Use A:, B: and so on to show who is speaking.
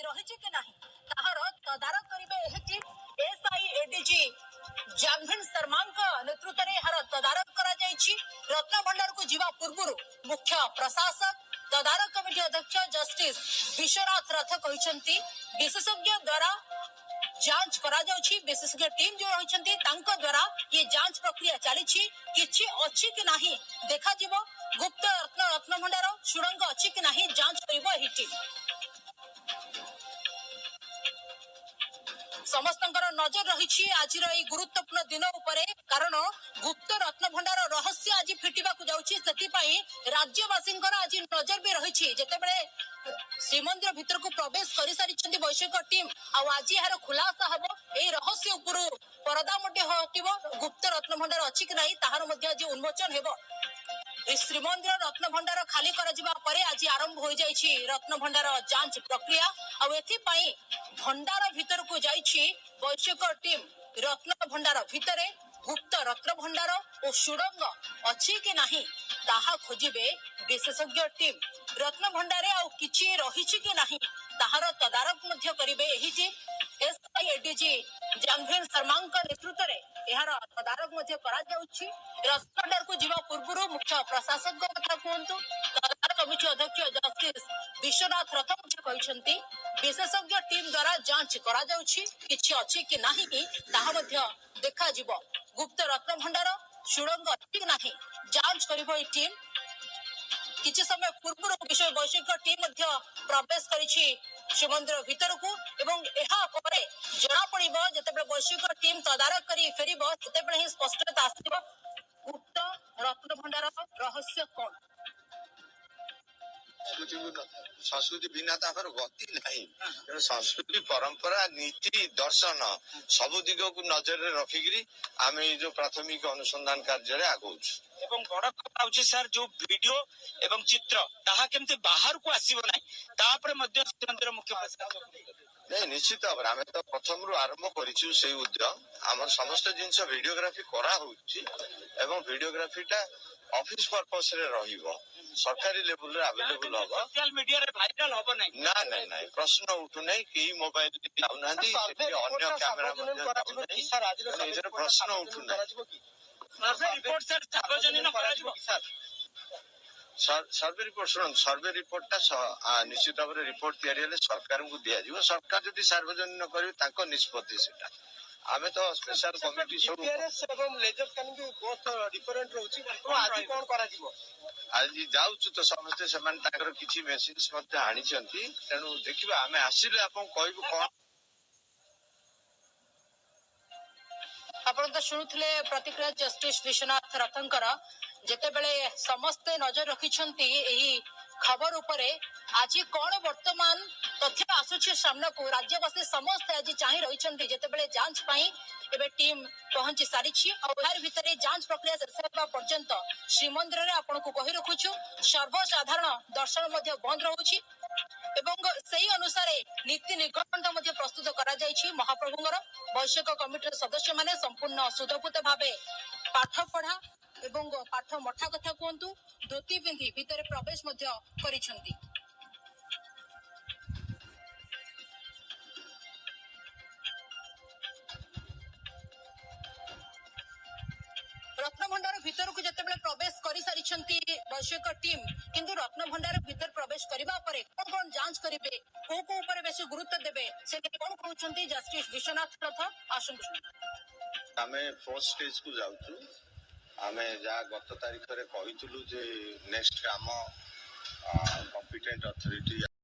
A: रही कि नहीं ताहार तदारक करिवे एही टीम एसआईएडीजी जामभिन शर्मा नेतृत्व में यार तदारक करा जायछि। रत्न भंडार को जीवा पूर्व मुख्य प्रशासक तदारक कमिटी अध्यक्ष जस्टिस विश्वनाथ रथ कहते विशेषज्ञ द्वारा जांच करा जाउछि। विशेषज्ञ टीम जो रहिछन्ति तांको द्वारा ये जांच प्रक्रिया चली किछि अछि कि नाही देखा जिवो। गुप्त रत्न भंडार सुरंग अछि कि नाही जांच करिवो एही टीम। समस्तंकर नजर रही आज गुरुत्वपूर्ण दिन उपरे कारण गुप्त रत्न भंडार रहस्य आज फिटिबा जाउछि। सेतिपई राज्यवासी आज नजर भी रही जेतेबेले श्रीमंदिर भीतर को प्रवेश कर सारी वैषयिक टीम आज यार खुलासा हम यही रहस्य उपरू परदा हटिब। गुप्त रत्न भंडार अच्छी कि नहीं ताहार आज उन्मोचन हो। श्रीमंदिर रत्न भंडार खाली कर आज आरंभ हो जाइछि रत्न भंडार जांच प्रक्रिया। भंडार भीतर को जाइछि वैषयिक टीम। रत्न भंडार भितर गुप्त रत्न भंडार और सुड़ंग अच्छी कि नहीं ताहा खोजिबे विशेषज्ञ टीम। रत्न भंडारे आउ किछि रहिछि कि नहीं ताहार तदारक मध्य करिवे एही टीम। एसआईएडीजी जामभिन शर्मा नेतृत्व में यार तदारक मध्य करा जाउछि। रत्न भंडार को जीवा पूर्व मुख्य प्रशासक कथा कहतु तदारक कमिटी अध्यक्ष जस्टिस विश्वनाथ रथ कहते विशेषज्ञ टीम द्वारा जांच करा जाउछि किछि अछि कि नाही ताहा मध्य देखा जिवो। गुप्त रत्न भंडार सुड़ंग अछि कि नाही जांच करिवो ई टीम। किछि समय पूर्व विषय वैषयिक टीम प्रवेश करिछि श्रीमंदिर भीतर को एवं एहा परे जना पड़िबो जेतेबेले वैषयिक टीम तदारक करी फेरिबो सेतेबेले ही स्पष्टता आसीबो गुप्त रत्न भंडार रहस्य कोन।
B: संस्कृति बिना ताकर गति नहीं। संस्कृति परंपरा नीति दर्शन सबु दिग को नजर रखिकी आम जो प्राथमिक अनुसंधान कार्य आगौच।
C: एवं बड़ कथा होछि सर जो वीडियो एवं चित्र ताहा केमते बाहर को आसीबो नै तापर मध्य मंदिर मुख्य प्रशासक
B: नहीं निश्चित भाव आम तो प्रथम आरंभ करिछु से उद्यम आम समस्त जिनस वीडियोग्राफी करा होछि एवं वीडियोग्राफीटा ऑफिस पर्पस रे रहिबो सरकारी लेवल रे अवेलेबल होबो
C: सोशल मीडिया रे वायरल होबो नै
B: ना नहीं नहीं प्रश्न उठु नै कि मोबाइल जाउ नांदी अन्य कैमरा मध्ये
C: सर आज
B: इधर प्रश्न उठु नै
C: सर्वे रिपोर्ट सर सार्वजनिक कराजिबो
B: सर्वे रिपोर्ट सुन सर्वे रिपोर्ट निश्चित भाव रिपोर्ट तैयारी सरकार को दिया जिवो। सरकार जदि सार्वजनिक करिवे ताको निष्पत्ति सेटा आमे तो स्पेशल कमिटी सब
C: एवं लेजर स्कैनिंग बहुत डिफरेंट रहउछि तो आज कोन कराजिबो।
B: आज जाउछु तो समस्त समान ताकर किछि मेसिन्स मध्ये आनी छंती तेनु देखिबा आमे आसिले आपन कहबो कोन।
A: आपण तो शुणुले प्रतिक्रिया जस्टिस विश्वनाथ रथंकर जेतेबेले समस्ते नजर रखिछंती एही खबर उपरे आज कौन वर्तमान तथ्य आसुछि सामना को राज्यवासी समस्त आज चाहि रहिछंती जेतेबेले जांच पई एबे टीम पहुंची सारिछि और यार भितरे जांच प्रक्रिया शेष होबा पर्यंत श्रीमंदिर रे आपण को कहि रखुछु सर्वसाधारण दर्शन मध्ये बंद रहउछि एवं सही अनुसार नीति निर्घंट मध्ये प्रस्तुत करा जायछि। महाप्रभुंगर वैषयिक कमिटी सदस्य माने संपूर्ण सुदपूत भावे पाठ पढ़ा एवं पाठ मठा कथा कहतु धोती पिंधि भितर प्रवेश मध्ये करिछंती। रत्न भंडार भीतर को जेतेबेले प्रवेश करि सारिछंती वैषयिक टीम किंतु रत्न भंडार भीतर प्रवेश करिबा परे कोन कोन जांच करिवे को ऊपर बेसी गुरुत्व देबे से कोन कहउछंती जस्टिस विश्वनाथ रथ आसन।
B: आमे फर्स्ट स्टेज को जाउछु आमे जा गत तारिख रे कहितुलु जे नेक्स्ट काम कॉम्पिटेंट अथॉरिटी